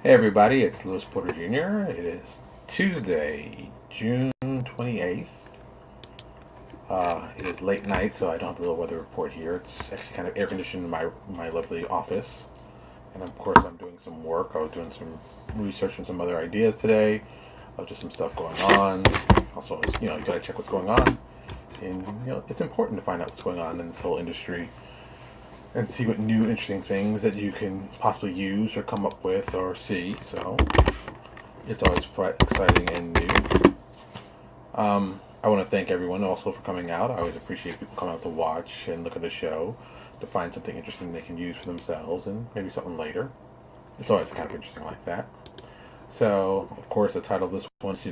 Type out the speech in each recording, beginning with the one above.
Hey everybody, it's Louis Porter Jr. It is Tuesday, June 28th. It is late night, so I don't have a real weather report here. It's actually kind of air conditioned in my lovely office. And of course, I'm doing some work. I was doing some research and some other ideas today of just some stuff going on. Also, you gotta check what's going on. And, it's important to find out what's going on in this whole industry and see what new interesting things that you can possibly use or come up with or see. So it's always exciting and new. I want to thank everyone also for coming out. I always appreciate people coming out to watch and look at the show to find something interesting they can use for themselves and maybe something later. It's always kind of interesting like that. So, of course, the title of this one's,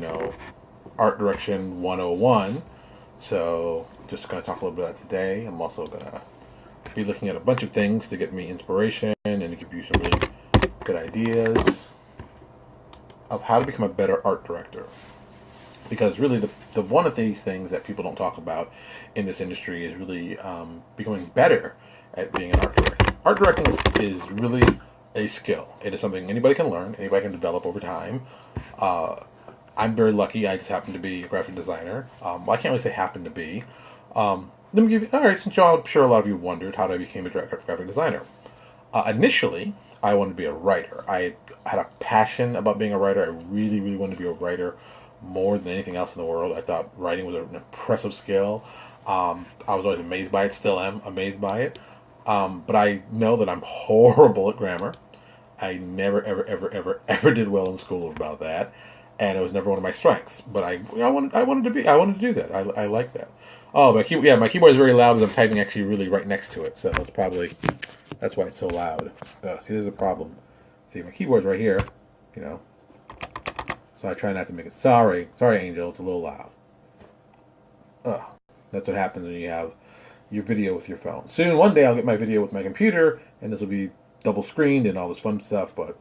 Art Direction 101. So, just going to talk a little bit about that today. I'm also going to be looking at a bunch of things to get me inspiration and to give you some really good ideas of how to become a better art director. Because really, the one of these things that people don't talk about in this industry is really becoming better at being an art director. Art directing is really a skill. It is something anybody can learn, anybody can develop over time. I'm very lucky. I just happen to be a graphic designer. Well, I can't really say happen to be. Let me give you, all right, since I'm sure a lot of you wondered how I became a graphic designer. Initially, I wanted to be a writer. I had a passion about being a writer. I really, really wanted to be a writer more than anything else in the world. I thought writing was an impressive skill. I was always amazed by it, still am amazed by it. But I know that I'm horrible at grammar. I never, ever, ever, ever, ever did well in school about that, and it was never one of my strengths. But I wanted to do that. I like that. Oh, my keyboard is very loud because I'm typing actually really right next to it, so that's why it's so loud. See, there's a problem. See, my keyboard's right here, so I try not to make it. Sorry, Angel, it's a little loud. That's what happens when you have your video with your phone. Soon, one day, I'll get my video with my computer, and this will be double screened and all this fun stuff. But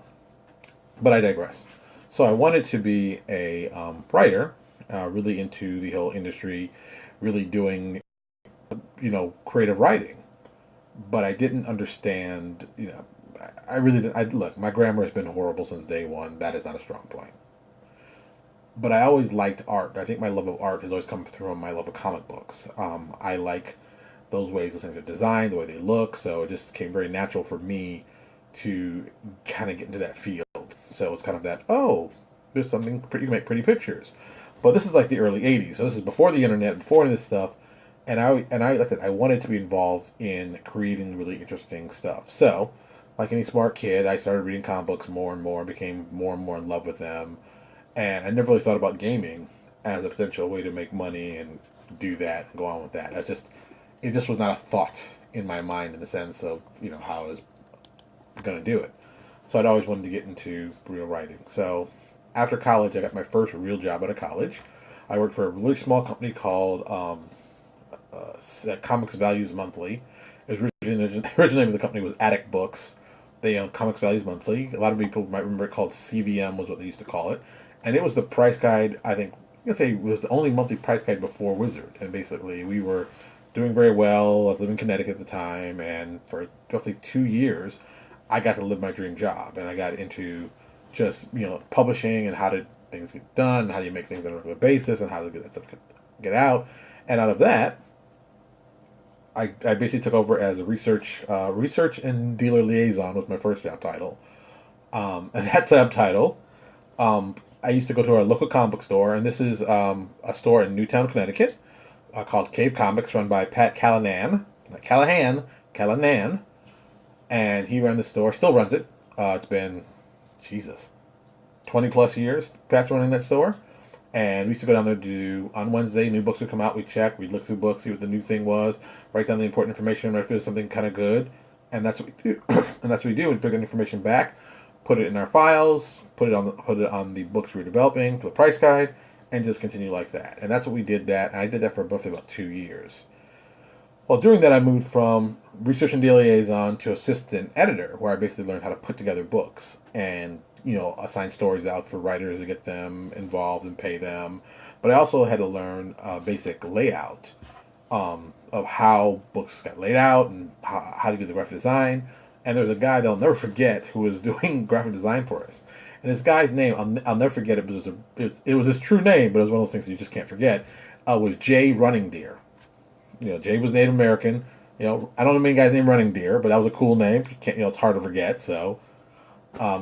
I digress. So I wanted to be a writer, really into the whole industry, really doing, creative writing. But I didn't understand, I really didn't. Look, my grammar has been horrible since day one. That is not a strong point. But I always liked art. I think my love of art has always come through my love of comic books. I like those ways of seeing the design, the way they look. So it just came very natural for me to kind of get into that field. So it's kind of that, oh, there's something pretty, you can make pretty pictures. But this is like the early 80s. So this is before the internet, before any of this stuff. And like I said, I wanted to be involved in creating really interesting stuff. So, like any smart kid, I started reading comic books more and more, became more and more in love with them. And I never really thought about gaming as a potential way to make money and do that and go on with that. It just was not a thought in my mind in the sense of, how I was going to do it. So I'd always wanted to get into real writing. So after college, I got my first real job out of college. I worked for a really small company called Comics Values Monthly. It was originally the original name of the company was Attic Books. They owned Comics Values Monthly. A lot of people might remember it called CVM was what they used to call it. And it was the price guide, I think, it was the only monthly price guide before Wizard. And basically, we were doing very well. I was living in Connecticut at the time, and for roughly 2 years, I got to live my dream job. And I got into just, publishing and how did things get done, how do you make things on a regular basis, and how to get that stuff get out. And out of that, I basically took over as a research and dealer liaison was my first job title. And that job title, I used to go to our local comic book store, and this is a store in Newtown, Connecticut, called Cave Comics, run by Pat Callahan, and he ran the store, still runs it. It's been, 20 plus years Pat's running that store. And we used to go down there to do, on Wednesday, new books would come out, we'd check, we'd look through books, see what the new thing was, write down the important information, write if there's something kind of good, and that's what we do. And that's what we do, we'd bring the information back, put it in our files, put it on the books we were developing for the price guide, and just continue like that. And that's what we did that, and I did that for roughly about 2 years. Well, during that, I moved from research and deal liaison to assistant editor, where I basically learned how to put together books and, assign stories out for writers to get them involved and pay them. But I also had to learn basic layout of how books got laid out and how to do the graphic design. and there's a guy that I'll never forget who was doing graphic design for us. And this guy's name, I'll never forget it, but it was his true name, but it was one of those things that you just can't forget, was Jay Running Deer. Jay was Native American. I don't know many guys named Running Deer, but that was a cool name. You can't, it's hard to forget, so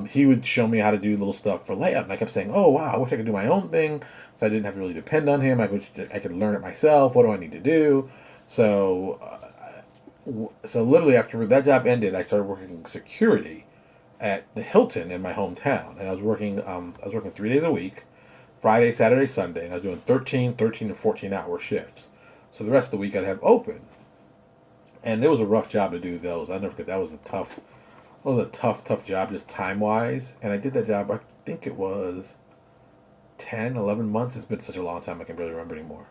he would show me how to do little stuff for layout, and I kept saying, "Oh wow, I wish I could do my own thing, so I didn't have to really depend on him. I could learn it myself. What do I need to do?" So, so literally after that job ended, I started working security at the Hilton in my hometown, and I was working 3 days a week, Friday, Saturday, Sunday, and I was doing 13 and 14-hour shifts. So the rest of the week I'd have open, and it was a rough job to do those. I never forget that was a tough job, just time-wise. And I did that job, I think it was 10, 11 months. It's been such a long time, I can barely remember anymore.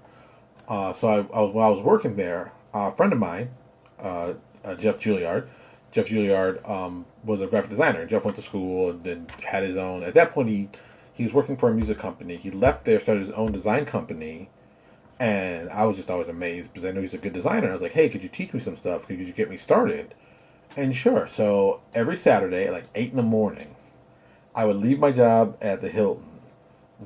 While I was working there, a friend of mine, Jeff Juilliard, was a graphic designer. Jeff went to school and then had his own. At that point, he was working for a music company. He left there, started his own design company, and I was just always amazed because I knew he's a good designer. I was like, hey, could you teach me some stuff? Could you get me started? And sure. So every Saturday at like 8 in the morning, I would leave my job at the Hilton,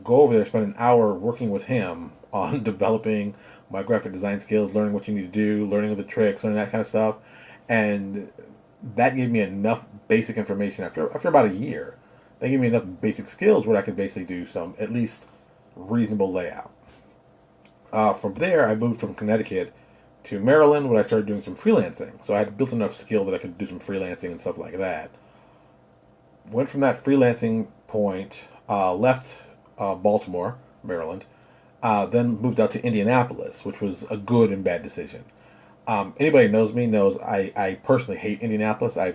go over there, spend an hour working with him on developing my graphic design skills, learning what you need to do, learning the tricks, learning that kind of stuff. And that gave me enough basic information after about a year. That gave me enough basic skills where I could basically do some at least reasonable layout. From there, I moved from Connecticut to Maryland where I started doing some freelancing. So I had built enough skill that I could do some freelancing and stuff like that. Went from that freelancing point, left Baltimore, Maryland, then moved out to Indianapolis, which was a good and bad decision. Anybody who knows me knows I personally hate Indianapolis. I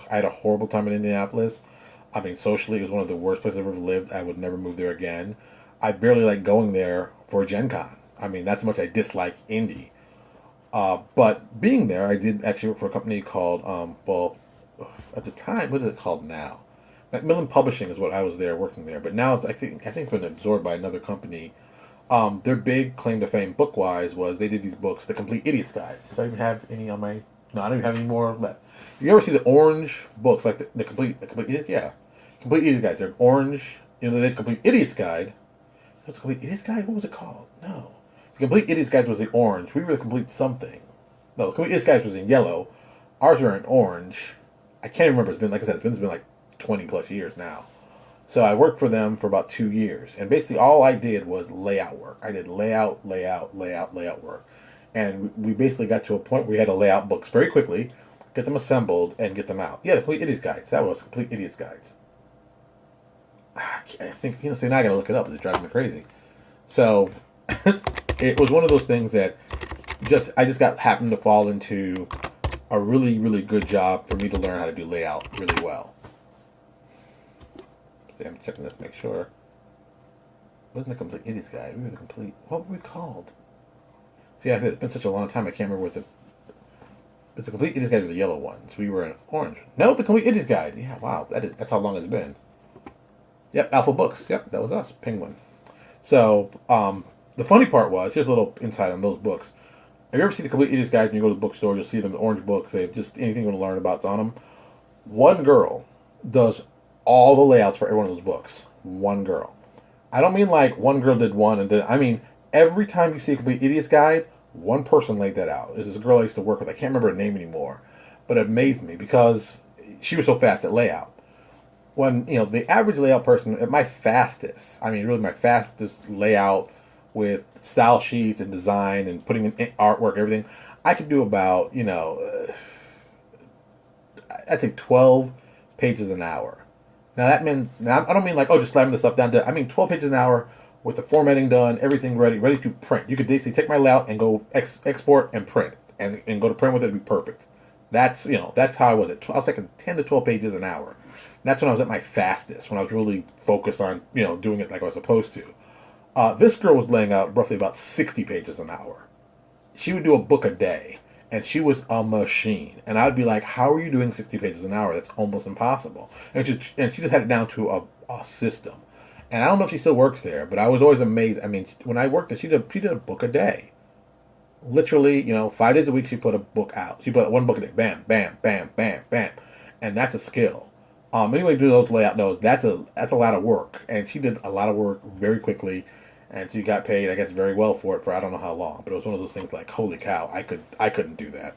had a horrible time in Indianapolis. I mean, socially, it was one of the worst places I've ever lived. I would never move there again. I barely like going there for Gen Con. I mean, that's how much I dislike Indy. But being there, I did actually work for a company called, at the time, what is it called now? Macmillan Publishing is what I was there working there. But now I think it's been absorbed by another company. Their big claim to fame book-wise was they did these books, The Complete Idiot's Guide. Do I even have any on my... No, I don't even have any more left. You ever see the orange books, like the Complete Idiot? Yeah. Complete Idiot's Guides. They're orange. The Complete Idiot's Guide. What's the Complete Idiot's Guide? What was it called? No. The Complete Idiot's Guide was the orange. We were the Complete something. No, the Complete Idiot's Guide was in yellow. Ours were in orange. I can't remember. It's been, like I said, it's been like 20 plus years now. So I worked for them for about 2 years. And basically all I did was layout work. I did layout work. And we basically got to a point where we had to lay out books very quickly, get them assembled, and get them out. Yeah, the Complete Idiot's Guides. That was Complete Idiot's Guides. I think, so now I got to look it up. It's driving me crazy. So it was one of those things that I just happened to fall into a really, really good job for me to learn how to do layout really well. See, I'm checking this to make sure. It wasn't the Complete Idiot's Guide. We were the Complete... What were we called? See, it's been such a long time, I can't remember what it's the Complete Idiot's Guide with the yellow ones. We were in orange. No, the Complete Idiot's Guide. Yeah, wow. That's how long it's been. Yep, Alpha Books. Yep, that was us. Penguin. So, the funny part was, here's a little insight on those books. Have you ever seen the Complete Idiot's Guide when you go to the bookstore? You'll see them, the orange books. They have just anything you want to learn about's on them. One girl does all the layouts for every one of those books. One girl. I don't mean like one girl did one and did... I mean, every time you see a Complete Idiot's Guide, one person laid that out. This is a girl I used to work with. I can't remember her name anymore. But it amazed me because she was so fast at layout. When, the average layout person, at my fastest, I mean, really my fastest layout with style sheets and design and putting in artwork, everything, I could do about, I'd say 12 pages an hour. Now I don't mean like, just slamming the stuff down. I mean 12 pages an hour with the formatting done, everything ready to print. You could basically take my layout and go export and print, and go to print with it, it'd be perfect. That's how I was at. I was like 10 to 12 pages an hour. And that's when I was at my fastest, when I was really focused on, doing it like I was supposed to. This girl was laying out roughly about 60 pages an hour. She would do a book a day, and she was a machine. And I'd be like, how are you doing 60 pages an hour? That's almost impossible. And she just had it down to a system. And I don't know if she still works there, but I was always amazed. I mean, when I worked there, she did a book a day. Literally, 5 days a week, she put a book out. She put one book a day. Bam, bam, bam, bam, bam, and that's a skill. Anybody who do those layout knows that's a lot of work, and she did a lot of work very quickly, and she got paid, I guess, very well for it for I don't know how long. But it was one of those things like, holy cow, I couldn't do that.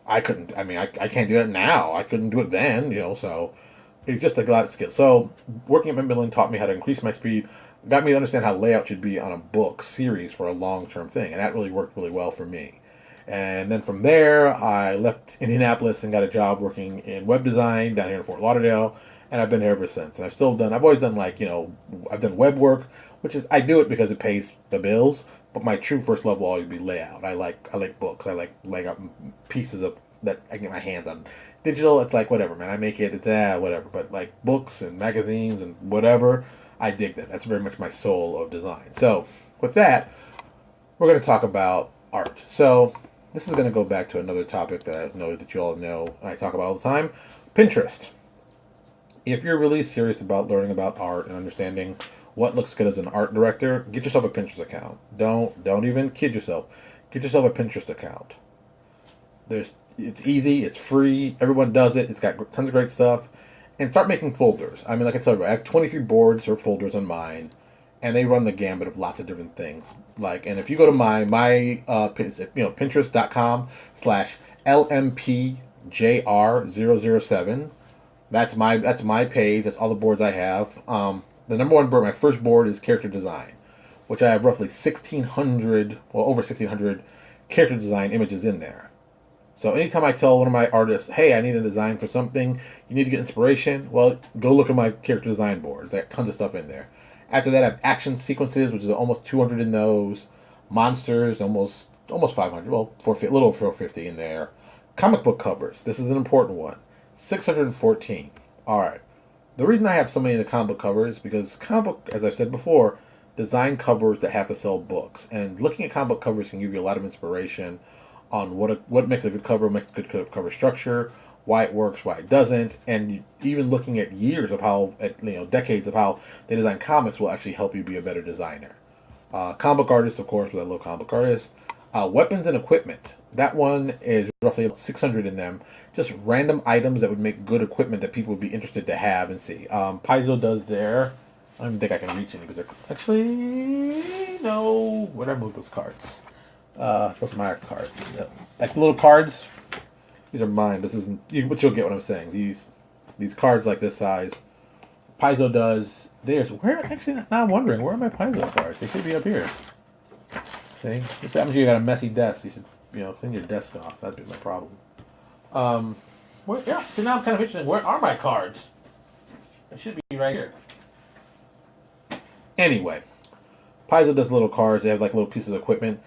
I couldn't. I mean, I can't do that now. I couldn't do it then. So it's just a lot of skill. So working at Macmillan taught me how to increase my speed, got me to understand how layout should be on a book series for a long-term thing, and that really worked really well for me. And then from there, I left Indianapolis and got a job working in web design down here in Fort Lauderdale, and I've been here ever since. And I've always done I've done web work, which is I do it because it pays the bills. But my true first love will always be layout. I like books. I like laying out pieces of that I get my hands on. Digital, it's like whatever, man. I make it. It's whatever. But like books and magazines and whatever, I dig that. That's very much my soul of design. So with that, we're going to talk about art. So this is going to go back to another topic that I know that you all know and I talk about all the time, Pinterest. If you're really serious about learning about art and understanding what looks good as an art director, get yourself a Pinterest account. Don't even kid yourself. Get yourself a Pinterest account. It's easy, it's free, everyone does it, it's got tons of great stuff. And start making folders. I mean, like I told you, I have 23 boards or folders on mine, and they run the gambit of lots of different things. And if you go to Pinterest.com/LMPJR007, that's my page. That's all the boards I have. The number one board, my first board, is character design, which I have roughly 1,600, well, over 1,600 character design images in there. So anytime I tell one of my artists, hey, I need a design for something, you need to get inspiration, well, go look at my character design boards. There's tons of stuff in there. After that, I have action sequences, which is almost 200 in those. Monsters, almost 500. Well, a little over 450 in there. Comic book covers. This is an important one. 614. All right. The reason I have so many of the comic book covers is because comic book, as I've said before, design covers that have to sell books. And looking at comic book covers can give you a lot of inspiration on what makes a good cover, makes a good cover structure, why it works, why it doesn't, and even looking at decades of how they design comics will actually help you be a better designer. Comic book artists, of course, but I love comic book artists. Weapons and equipment. That one is roughly about 600 in them. Just random items that would make good equipment that people would be interested to have and see. Paizo does their. I don't even think I can reach any because they're actually no. Where did I move those cards? What's my cards? Like little cards. These are mine. This isn't. But you'll get what I'm saying. These cards like this size. Paizo does theirs. Where actually? Now I'm wondering where are my Paizo cards? They should be up here. See, this happens. You got a messy desk. You should clean your desk off. That'd be my problem. Yeah. See, now I'm kind of interested. Where are my cards? They should be right here. Anyway, Paizo does little cards. They have like little pieces of equipment.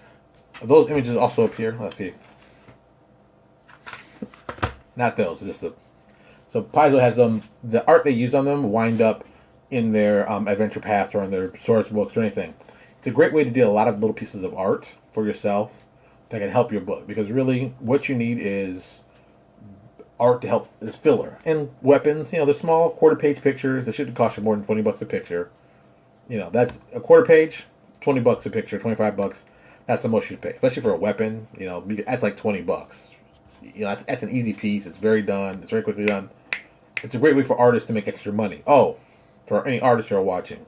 Those images also appear. Let's see. Not those. So Paizo has them. The art they use on them wind up in their adventure paths or in their source books or anything. It's a great way to do a lot of little pieces of art for yourself that can help your book. Because really, what you need is art to help is filler and weapons. They're small quarter-page pictures. They shouldn't cost you more than $20 a picture. That's a quarter page, $20 a picture, $25. That's the most you pay, especially for a weapon. That's like $20. That's an easy piece. It's very done. It's very quickly done. It's a great way for artists to make extra money. Oh, for any artists who are watching,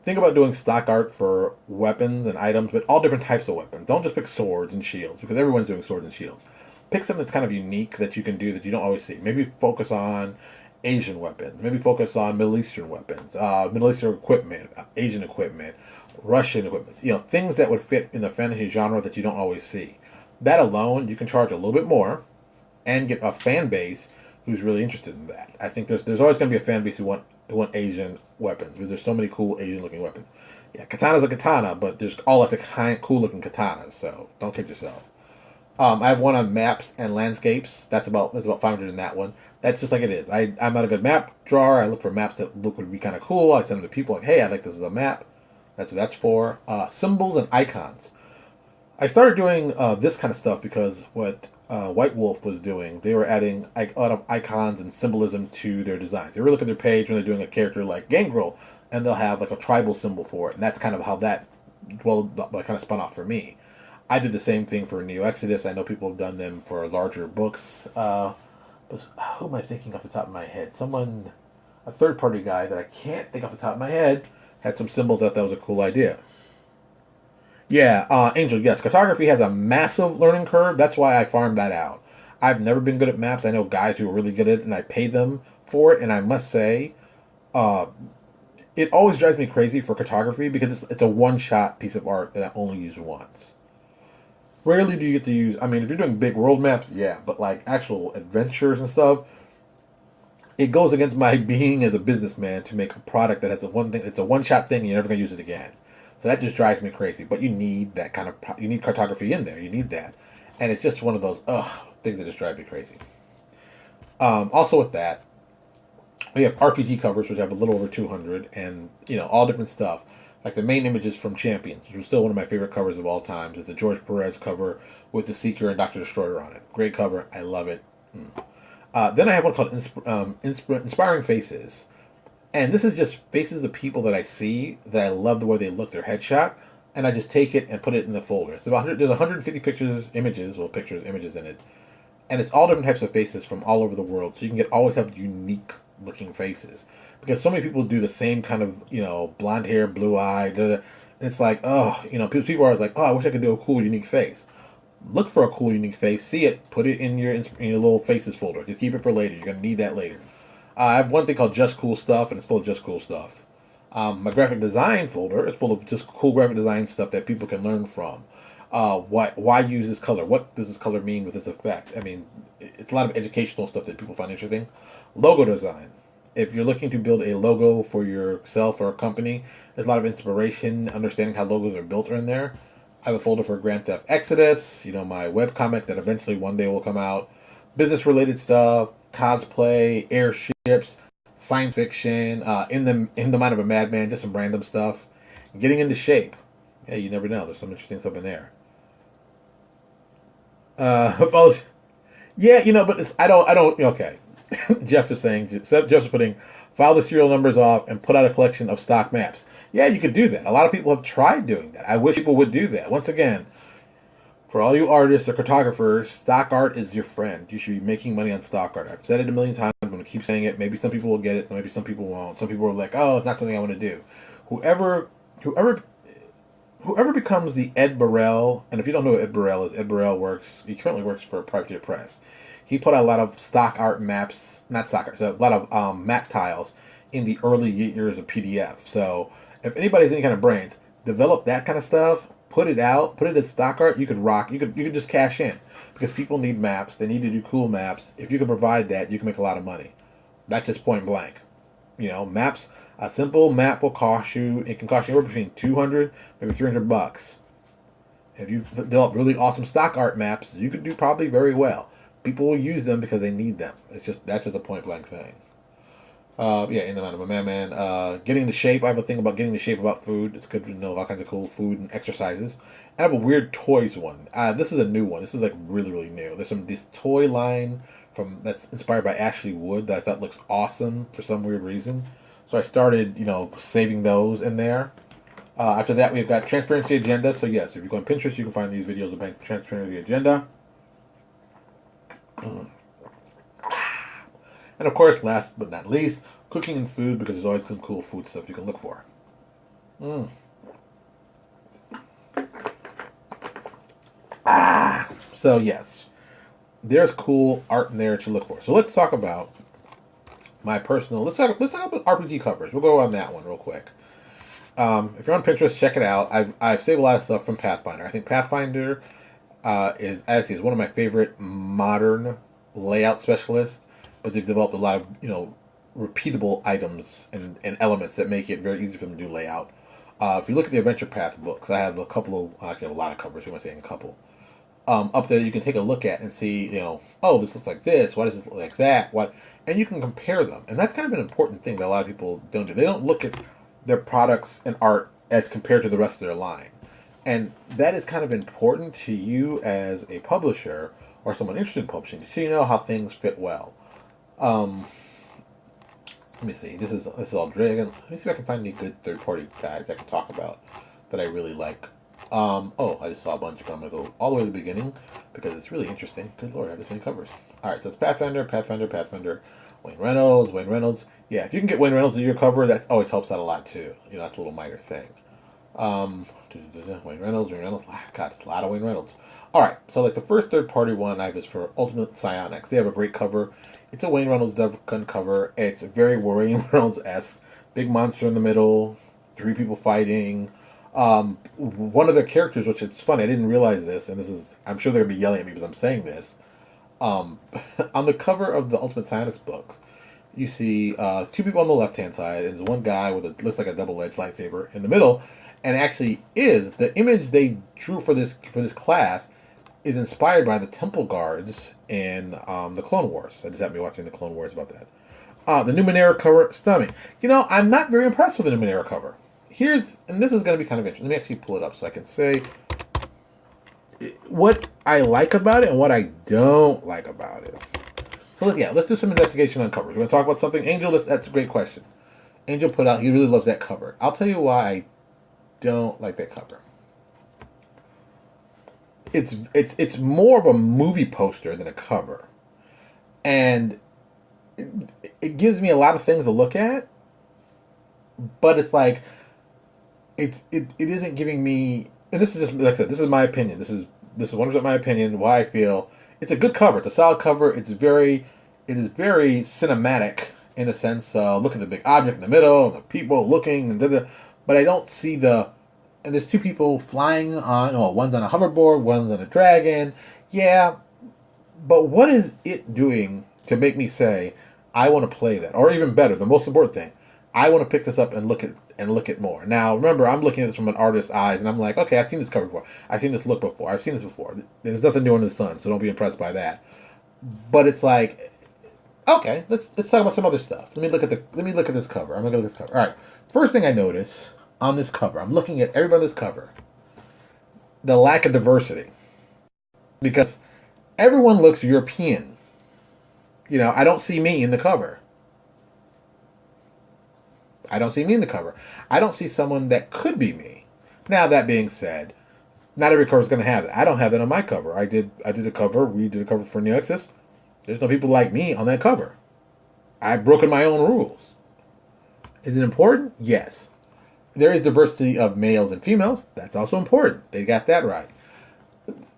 think about doing stock art for weapons and items, but all different types of weapons. Don't just pick swords and shields because everyone's doing swords and shields. Pick something that's kind of unique that you can do that you don't always see. Maybe focus on Asian weapons. Maybe focus on Middle Eastern weapons, Middle Eastern equipment, Asian equipment, Russian equipment. Things that would fit in the fantasy genre that you don't always see. That alone, you can charge a little bit more and get a fan base who's really interested in that. I think there's always going to be a fan base who want Asian weapons because there's so many cool Asian looking weapons. Yeah, katana's a katana, but there's all lots of cool looking katanas, so don't kid yourself. I have one on maps and landscapes. That's about 500 in that one. That's just like it is. I'm not a good map drawer. I look for maps that would be kind of cool. I send them to people like, hey, I like this as a map. That's what that's for. Symbols and icons. I started doing this kind of stuff because what White Wolf was doing, they were adding a lot of icons and symbolism to their designs. They were looking at their page when they're doing a character like Gangrel, and they'll have like a tribal symbol for it, and that's kind of how that kind of spun off for me. I did the same thing for Neo Exodus. I know people have done them for larger books. But who am I thinking off the top of my head? Someone, a third party guy that I can't think off the top of my head, had some symbols that was a cool idea. Yeah, Angel, yes. Cartography has a massive learning curve. That's why I farmed that out. I've never been good at maps. I know guys who are really good at it, and I pay them for it. And I must say, uh, it always drives me crazy for cartography because it's a one-shot piece of art that I only use once. Rarely do you get to use. I mean, if you're doing big world maps, yeah, but like actual adventures and stuff, it goes against my being as a businessman to make a product that has a one thing. It's a one-shot thing, and you're never gonna use it again. So that just drives me crazy. But you need that kind of you need cartography in there. You need that, and it's just one of those things that just drive me crazy. Also with that, we have RPG covers, which have a little over 200, and all different stuff. Like the main images from Champions, which was still one of my favorite covers of all times, is the George Perez cover with the Seeker and Doctor Destroyer on it. Great cover, I love it. Then I have one called Inspiring Faces, and this is just faces of people that I see that I love the way they look, their headshot, and I just take it and put it in the folder. There's 150 pictures, images in it, and it's all different types of faces from all over the world, so you can always have unique looking faces because so many people do the same kind of blonde hair, blue eye, and it's like people are always like, oh, I wish I could do a cool unique face. Look for a cool unique face, see it, put it in your little faces folder. Just keep it for later. You're gonna need that later. I have one thing called Just Cool Stuff, and it's full of just cool stuff. My graphic design folder is full of just cool graphic design stuff that people can learn from. Why use this color? What does this color mean with this effect? I mean, it's a lot of educational stuff that people find interesting. Logo design. If you're looking to build a logo for yourself or a company, there's a lot of inspiration, understanding how logos are built are in there. I have a folder for Grand Theft Exodus, my webcomic that eventually one day will come out. Business related stuff, cosplay, airships, science fiction, in the mind of a madman, just some random stuff. Getting into shape. Yeah, you never know. There's some interesting stuff in there. Follows, yeah, but I don't. Okay, Jeff is saying. Jeff's putting file the serial numbers off and put out a collection of stock maps. Yeah, you could do that. A lot of people have tried doing that. I wish people would do that. Once again, for all you artists or cartographers, stock art is your friend. You should be making money on stock art. I've said it a million times. I'm going to keep saying it. Maybe some people will get it. Maybe some people won't. Some people are like, oh, it's not something I want to do. Whoever, whoever, whoever becomes the Ed Burrell, and if you don't know who Ed Burrell is, Ed Burrell he currently works for Privateer Press. He put out a lot of stock art maps, not stock art, so a lot of map tiles in the early years of PDF. So if anybody's any kind of brains, develop that kind of stuff, put it out, put it as stock art. You could rock. You could just cash in because people need maps. They need to do cool maps. If you can provide that, you can make a lot of money. That's just point blank. Maps. A simple map will cost you. It can cost you anywhere between 200, maybe $300. If you've developed really awesome stock art maps, you could do probably very well. People will use them because they need them. That's just a point blank thing. Yeah, in the mind of a madman. Getting into shape. I have a thing about getting into shape about food. It's good to know all kinds of cool food and exercises. I have a weird toys one. This is a new one. This is like really, really new. There's this toy line that's inspired by Ashley Wood that I thought looks awesome for some weird reason. So I started, saving those in there. After that, we've got Transparency Agenda. So yes, if you go on Pinterest, you can find these videos about Transparency Agenda. And of course, last but not least, cooking and food, because there's always some cool food stuff you can look for. So yes, there's cool art in there to look for. So let's talk about my personal. Let's talk about RPG covers. We'll go on that one real quick. If you're on Pinterest, check it out. I've saved a lot of stuff from Pathfinder. I think Pathfinder is one of my favorite modern layout specialists. But they've developed a lot of repeatable items and elements that make it very easy for them to do layout. If you look at the Adventure Path books, I have a couple of actually I have a lot of covers. Who am I saying a couple? Up there you can take a look at and see oh, this looks like this. Why does this look like that? What? And you can compare them. And that's kind of an important thing that a lot of people don't do. They don't look at their products and art as compared to the rest of their line. And that is kind of important to you as a publisher or someone interested in publishing, so you know how things fit well. Let me see. This is all Dragon. Let me see if I can find any good third-party guys I can talk about that I really like. Oh, I just saw a bunch, but I'm going to go all the way to the beginning because it's really interesting. Good Lord, I have this many covers. All right, so it's Pathfinder, Pathfinder, Pathfinder, Wayne Reynolds, Wayne Reynolds. Yeah, if you can get Wayne Reynolds in your cover, that always helps out a lot too. You know, that's a little minor thing. Wayne Reynolds, Wayne Reynolds. God, it's a lot of Wayne Reynolds. All right, so like the first third-party one I have is for Ultimate Psionics. They have a great cover. It's a Wayne Reynolds gun cover. It's very Wayne Reynolds-esque. Big monster in the middle, 3 people fighting. One of the characters, which it's funny, I didn't realize this, and this is, I'm sure they're gonna be yelling at me because I'm saying this. On the cover of the Ultimate Psionics books, you see 2 people on the left-hand side, and there's one guy with a looks like a double-edged lightsaber in the middle, and actually is the image they drew for this class is inspired by the Temple Guards in the Clone Wars. I just happened to be watching the Clone Wars about that. The Numenera cover, stunning. You know, I'm not very impressed with the Numenera cover. And this is going to be kind of interesting. Let me actually pull it up so I can say what I like about it and what I don't like about it. So let's do some investigation on covers. We're going to talk about something. Angel, that's a great question. Angel put out, he really loves that cover. I'll tell you why I don't like that cover. It's more of a movie poster than a cover, and it gives me a lot of things to look at, but it's like it isn't giving me. And this is just like I said. This is my opinion. This is 100% my opinion. Why I feel it's a good cover. It's a solid cover. It is very cinematic in a sense. Look at the big object in the middle, and the people looking, and but I don't see the. And there's 2 people flying on. Oh, one's on a hoverboard, one's on a dragon. Yeah, but what is it doing to make me say I want to play that? Or even better, the most important thing, I want to pick this up and look at more. Now, remember, I'm looking at this from an artist's eyes, and I'm like, okay, I've seen this cover before. I've seen this look before. I've seen this before. There's nothing new under the sun, so don't be impressed by that. But it's like, okay, let's talk about some other stuff. Let me look at this cover. I'm gonna look at this cover. All right, first thing I notice on this cover, I'm looking at everybody on this cover, the lack of diversity. Because everyone looks European. You know, I don't see me in the cover. I don't see me in the cover. I don't see someone that could be me. Now, that being said, not every cover is going to have it. I don't have that on my cover. I did a cover. We did a cover for Nexus. There's no people like me on that cover. I've broken my own rules. Is it important? Yes. There is diversity of males and females. That's also important. They got that right.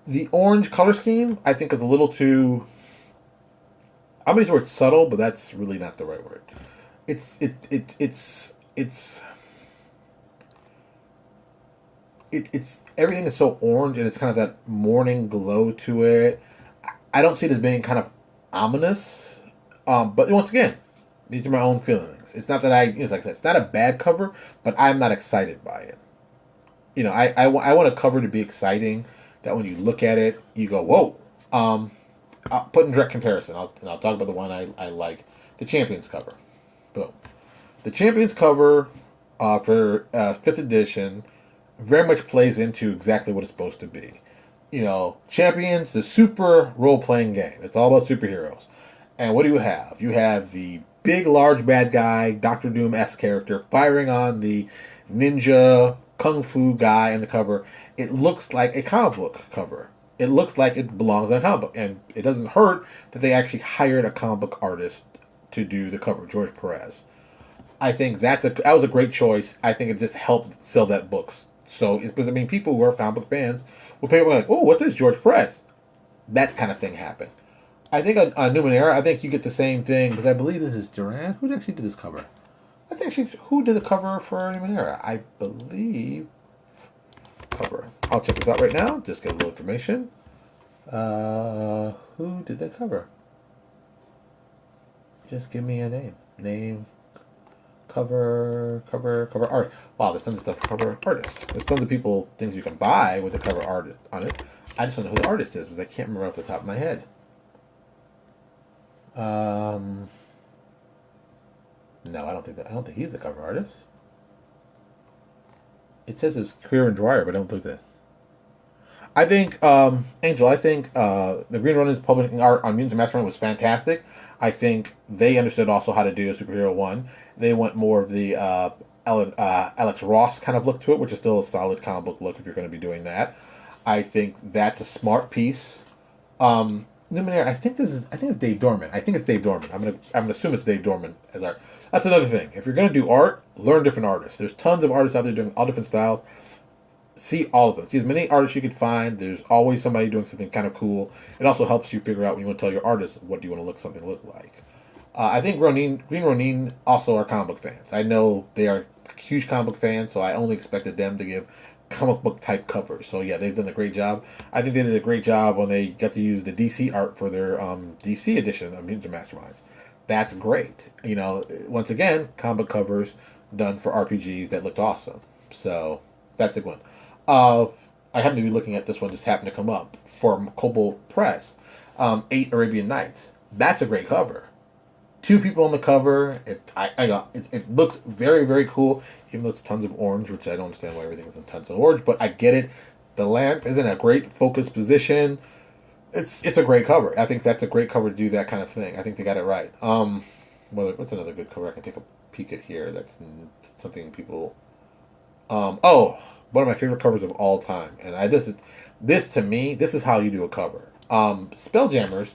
The orange color scheme, I think, is a little too. I'm going to use the word subtle, but that's really not the right word. It's everything is so orange, and it's kind of that morning glow to it. I don't see it as being kind of ominous, but once again, these are my own feelings. It's not that it's like I said, it's not a bad cover, but I'm not excited by it. You know, I want a cover to be exciting, that when you look at it, you go, whoa. I'll put in direct comparison. I'll talk about the one I like, the Champions cover. Boom. The Champions cover for 5th edition very much plays into exactly what it's supposed to be. You know, Champions, the super role-playing game. It's all about superheroes. And what do you have? You have the big, large bad guy, Doctor Doom-esque character, firing on the ninja, kung fu guy in the cover. It looks like a comic book cover. It looks like it belongs on a comic book. And it doesn't hurt that they actually hired a comic book artist to do the cover, George Perez. I think that was a great choice. I think it just helped sell that book. So, because I mean, people who are comic book fans will pick up like, oh, what's this, George Perez? That kind of thing happened. I think on Numenera, I think you get the same thing, because I believe this is Duran. Who actually did this cover? That's actually, who did the cover for Numenera? I believe, cover. I'll check this out right now, just get a little information. Who did that cover? Just give me a name. Name, cover art. Wow, there's tons of stuff for cover artist. There's tons of people, things you can buy with the cover art on it. I just don't know who the artist is, because I can't remember off the top of my head. No, I don't think he's the cover artist. It says it's Clear and Dwyer, but I don't think that. I think, Angel, the Green Ronin's publishing art on Mutants and Mastermind was fantastic. I think they understood also how to do a superhero one. They went more of the Alex Ross kind of look to it, which is still a solid comic book look if you're going to be doing that. I think that's a smart piece. Luminaire, I think it's Dave Dorman. I think it's Dave Dorman. I'm gonna assume it's Dave Dorman as art. That's another thing. If you're gonna do art, learn different artists. There's tons of artists out there doing all different styles. See all of them. See as many artists you can find. There's always somebody doing something kind of cool. It also helps you figure out when you want to tell your artist what do you want to look like. I think Green Ronin also are comic book fans. I know they are huge comic book fans, so I only expected them to give comic book type covers. So yeah, they've done a great job. I think they did a great job when they got to use the DC art for their DC edition of Ninja Masterminds. That's great. You know, once again, comic book covers done for RPGs that looked awesome. So that's a good one. I happen to be looking at this one, just happened to come up from Cobalt Press. 8 Arabian Nights. That's a great cover. Two people on the cover. It looks very, very cool, even though it's tons of orange, which I don't understand why everything is in tons of orange, but I get it. The lamp is in a great focus position. It's a great cover. I think that's a great cover to do that kind of thing. I think they got it right. What's another good cover I can take a peek at here? That's something people. One of my favorite covers of all time, and this to me, this is how you do a cover. Spelljammers,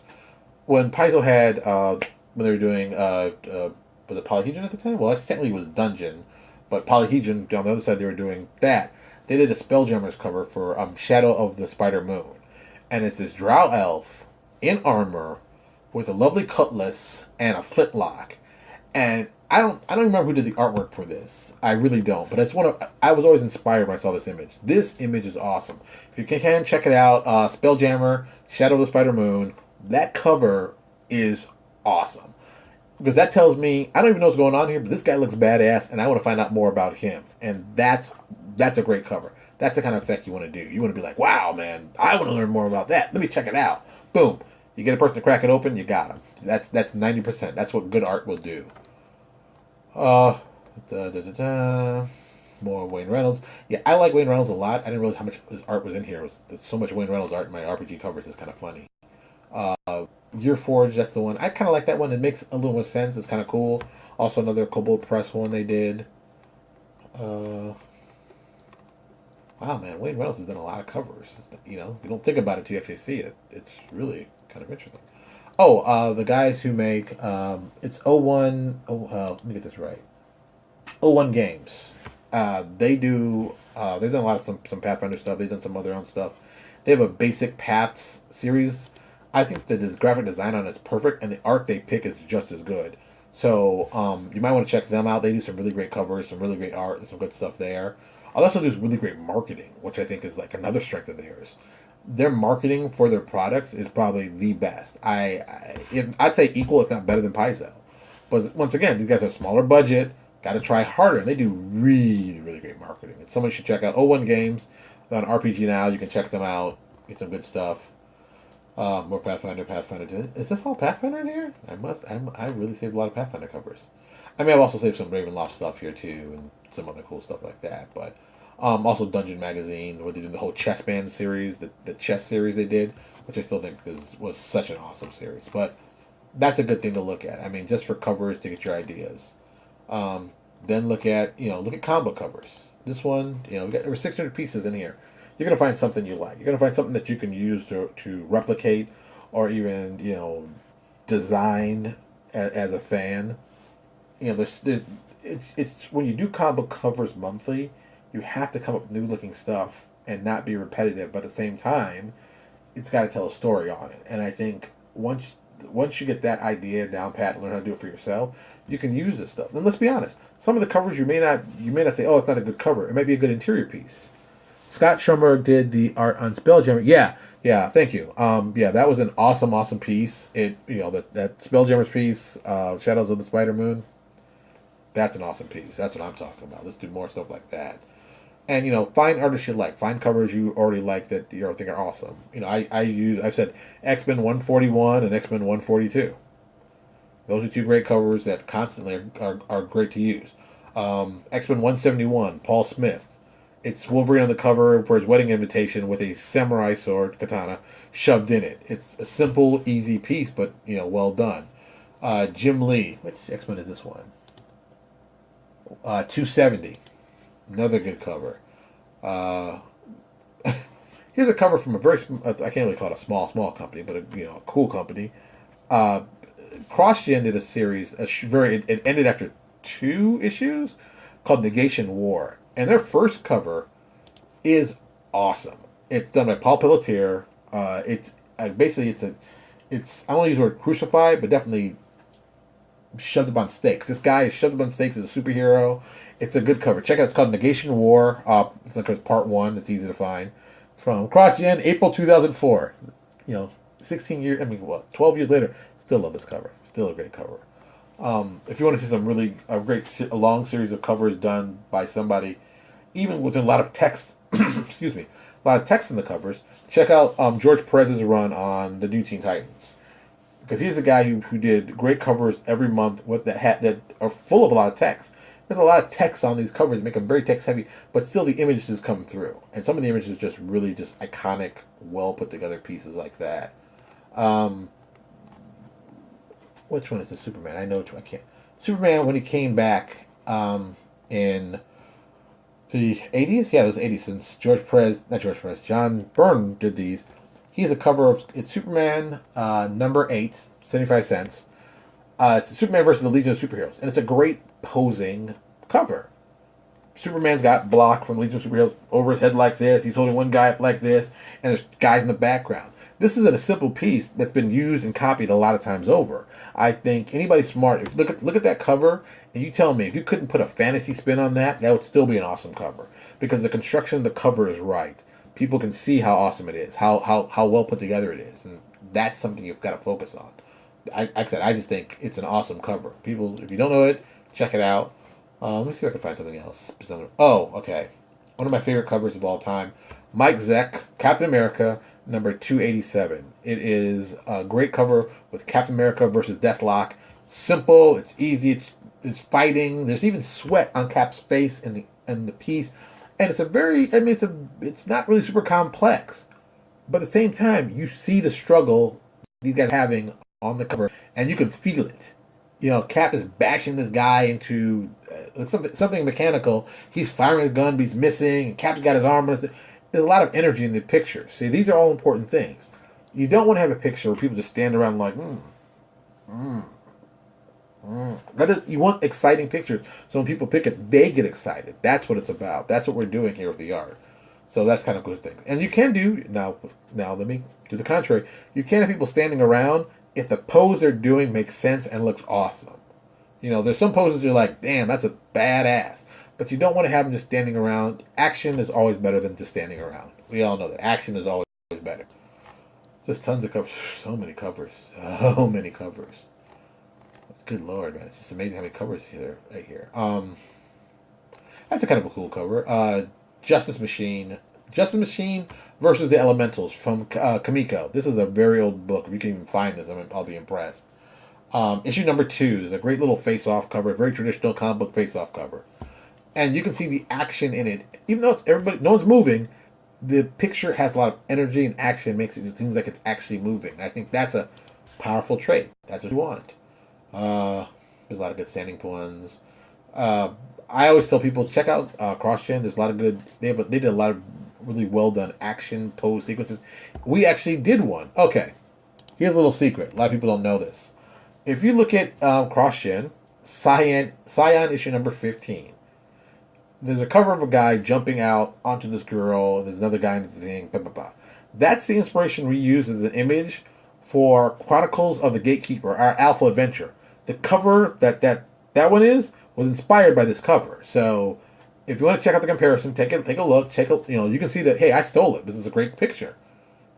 when Paizo had when they were doing was it Polyhedron at the time? Well, technically it was Dungeon, but Polyhedron on the other side they were doing that. They did a Spelljammers cover for Shadow of the Spider Moon, and it's this drow elf in armor with a lovely cutlass and a flintlock, and I don't remember who did the artwork for this. I really don't, but it's I was always inspired when I saw this image. This image is awesome. If you can check it out, Spelljammer, Shadow of the Spider Moon. That cover is awesome because that tells me I don't even know what's going on here, but this guy looks badass, and I want to find out more about him. And that's a great cover. That's the kind of effect you want to do. You want to be like, wow, man, I want to learn more about that. Let me check it out. Boom. You get a person to crack it open, you got him. That's 90%. That's what good art will do. More Wayne Reynolds. Yeah, I like Wayne Reynolds a lot. I didn't realize how much his art was in here. There's so much Wayne Reynolds art in my RPG covers. It's kind of funny. Gear Forge, that's the one. I kind of like that one. It makes a little more sense. It's kind of cool. Also, another Cobalt Press one they did. Wow, man, Wayne Reynolds has done a lot of covers. You don't think about it till you actually see it. It's really kind of interesting. The guys who make it's let me get this right. O1 Games. They've done a lot of some Pathfinder stuff. They've done some other own stuff. They have a basic Paths series. I think the graphic design on it is perfect, and the art they pick is just as good. So you might want to check them out. They do some really great covers, some really great art, and some good stuff there. Also do really great marketing, which I think is like another strength of theirs. Their marketing for their products is probably the best. I'd say equal, if not better than Paizo. But once again, these guys are smaller budget, got to try harder, and they do really, really great marketing. And somebody should check out O1 Games. They're on RPG Now. You can check them out. Get some good stuff. More Pathfinder. Is this all Pathfinder in here? I really saved a lot of Pathfinder covers. I mean, I've also saved some Ravenloft stuff here too, and some other cool stuff like that. But also Dungeon Magazine, where they did the whole Chess Band series, the chess series they did, which I still think was such an awesome series. But that's a good thing to look at. I mean, just for covers to get your ideas. Then look at combo covers. This one, there were 600 pieces in here. You're gonna find something you like. You're gonna find something that you can use to replicate, or even design as a fan. It's when you do combo covers monthly, you have to come up with new looking stuff and not be repetitive, but at the same time, it's got to tell a story on it. And I think once you get that idea down pat and learn how to do it for yourself, you can use this stuff. And let's be honest, some of the covers you may not say, oh, it's not a good cover. It might be a good interior piece. Scott Schumberg did the art on Spelljammer. Yeah, thank you. That was an awesome piece. That Spelljammer's piece, Shadows of the Spider Moon. That's an awesome piece. That's what I'm talking about. Let's do more stuff like that. And find artists you like. Find covers you already like that you think are awesome. I've said X-Men 141 and X-Men 142. Those are two great covers that constantly are great to use. X-Men 171, Paul Smith. It's Wolverine on the cover for his wedding invitation with a samurai sword, katana, shoved in it. It's a simple, easy piece, but well done. Jim Lee. Which X-Men is this one? 270. Another good cover. Uh, Here's a cover from a very I can't really call it a small company, but a cool company. Uh, CrossGen did a series. It ended after 2 issues called Negation War, and their first cover is awesome. It's done by Paul Pelletier. It's basically it's I don't want to use the word crucified, but definitely shoved up on stakes. This guy is shoved up on stakes as a superhero. It's a good cover. Check it out. It's called Negation War. It's like part 1. It's easy to find. From CrossGen, April 2004. 16 years. I mean, what? 12 years later, still love this cover. Still a great cover. If you want to see some really a long series of covers done by somebody, even with a lot of text, excuse me, a lot of text in the covers, check out George Perez's run on the New Teen Titans, because he's the guy who did great covers every month with that are full of a lot of text. There's a lot of text on these covers, make them very text heavy, but still the images come through, and some of the images just really just iconic, well put together pieces like that. Which one is the Superman? I know which one. I can't. Superman, when he came back in the 80s? Yeah, it was 80s, since John Byrne did these. He's a cover of, it's Superman number 8, 75 cents. It's Superman versus the Legion of Superheroes, and it's a great posing cover. Superman's got block from Legion of Superheroes over his head like this. He's holding one guy up like this, and there's guys in the background. This is a simple piece that's been used and copied a lot of times over. I think anybody smart, if look at that cover, and you tell me if you couldn't put a fantasy spin on that, that would still be an awesome cover, because the construction of the cover is right. People can see how awesome it is, how well put together it is, and that's something you've got to focus on. Like I said, I just think it's an awesome cover. People, if you don't know it, check it out. Let me see if I can find something else. Oh, okay. One of my favorite covers of all time, Mike Zeck, Captain America, number 287. It is a great cover with Captain America versus Deathlock. Simple, it's easy, it's fighting. There's even sweat on Cap's face in the piece, and it's it's not really super complex, but at the same time, you see the struggle these guys are having on the cover, and you can feel it. Cap is bashing this guy into something mechanical. He's firing his gun, but he's missing. And Cap's got his arm. There's a lot of energy in the picture. See, these are all important things. You don't want to have a picture where people just stand around like, You want exciting pictures, so when people pick it, they get excited. That's what it's about. That's what we're doing here with the art. So that's kind of good thing. And you can do now. Let me do the contrary. You can have people standing around if the pose they're doing makes sense and looks awesome. There's some poses you're like, damn, that's a badass. But you don't want to have them just standing around. Action is always better than just standing around. We all know that. Action is always better. Just tons of covers. So many covers. So many covers. Good Lord, man. It's just amazing how many covers right here. That's a kind of a cool cover. Justice Machine versus the Elementals from Kamiko. This is a very old book. If you can even find this, I'll be impressed. Issue number 2. There's a great little face-off cover, very traditional comic book face-off cover, and you can see the action in it. Even though no one's moving, the picture has a lot of energy and action. Makes it seem like it's actually moving. I think that's a powerful trait. That's what you want. There's a lot of good standing ones. I always tell people, check out CrossGen. There's a lot of good. They did a lot of really well done action pose sequences. We actually did one. Okay, here's a little secret. A lot of people don't know this. If you look at CrossGen, Cyan issue number 15, there's a cover of a guy jumping out onto this girl, and there's another guy in the thing, blah, blah, blah. That's the inspiration we use as an image for Chronicles of the Gatekeeper, our Alpha Adventure. The cover that one was inspired by this cover. So if you want to check out the comparison, take a look. You can see that, hey, I stole it. This is a great picture.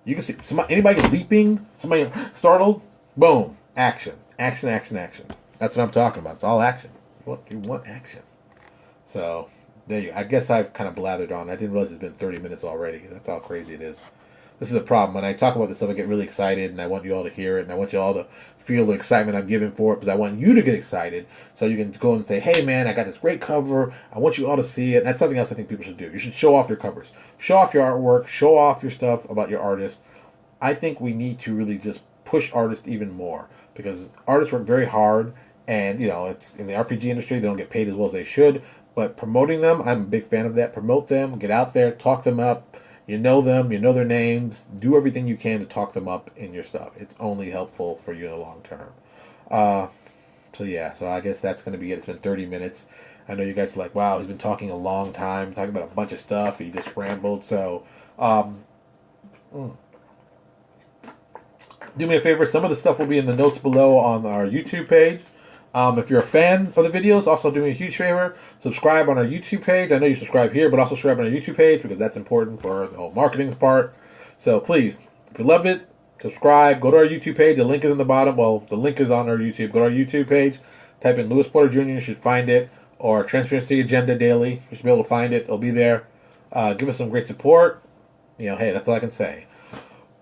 You can see anybody leaping, somebody startled, boom, action. Action. That's what I'm talking about. It's all action. You want action. So there you go. I guess I've kind of blathered on. I didn't realize it's been 30 minutes already. That's how crazy it is. This is a problem. When I talk about this stuff, I get really excited, and I want you all to hear it, and I want you all to feel the excitement I'm giving for it, because I want you to get excited, so you can go and say, hey, man, I got this great cover. I want you all to see it. And that's something else I think people should do. You should show off your covers. Show off your artwork. Show off your stuff about your artist. I think we need to really just push artists even more, because artists work very hard, And, it's in the RPG industry, they don't get paid as well as they should. But promoting them, I'm a big fan of that. Promote them, get out there, talk them up. You know them, you know their names. Do everything you can to talk them up in your stuff. It's only helpful for you in the long term. So I guess that's going to be it. It's been 30 minutes. I know you guys are like, wow, he's been talking a long time, talking about a bunch of stuff. He just rambled. So, do me a favor. Some of the stuff will be in the notes below on our YouTube page. If you're a fan of the videos, also do me a huge favor. Subscribe on our YouTube page. I know you subscribe here, but also subscribe on our YouTube page because that's important for the whole marketing part. So please, if you love it, subscribe. Go to our YouTube page. The link is in the bottom. Well, the link is on our YouTube. Go to our YouTube page. Type in Louis Porter Jr. You should find it. Or Transparency Agenda Daily. You should be able to find it. It'll be there. Give us some great support. Hey, that's all I can say.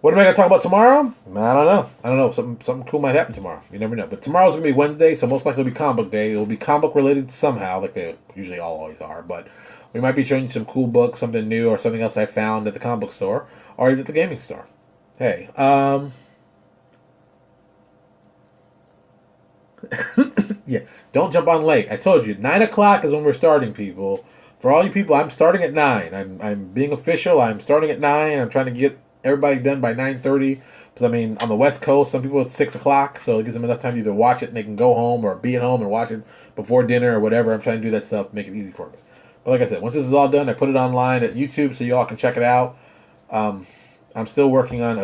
What am I going to talk about tomorrow? I don't know. Something cool might happen tomorrow. You never know. But tomorrow's going to be Wednesday, so most likely it'll be comic book day. It'll be comic book related somehow, like they usually always are. But we might be showing you some cool books, something new, or something else I found at the comic book store, or even at the gaming store. Hey, yeah, don't jump on late. I told you, 9 o'clock is when we're starting, people. For all you people, I'm starting at 9. I'm being official. I'm starting at 9. I'm trying to get everybody done by 9:30. Because, on the West Coast, some people it's 6 o'clock, so it gives them enough time to either watch it and they can go home or be at home and watch it before dinner or whatever. I'm trying to do that stuff, make it easy for me. But like I said, once this is all done, I put it online at YouTube so you all can check it out. I'm still working on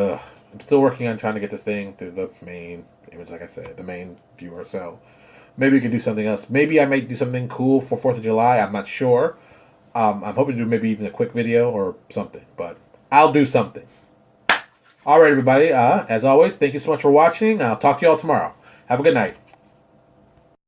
trying to get this thing to the main image, like I said, the main viewer. So maybe we can do something else. Maybe I might do something cool for 4th of July. I'm not sure. I'm hoping to do maybe even a quick video or something, but I'll do something. All right, everybody. As always, thank you so much for watching. I'll talk to you all tomorrow. Have a good night.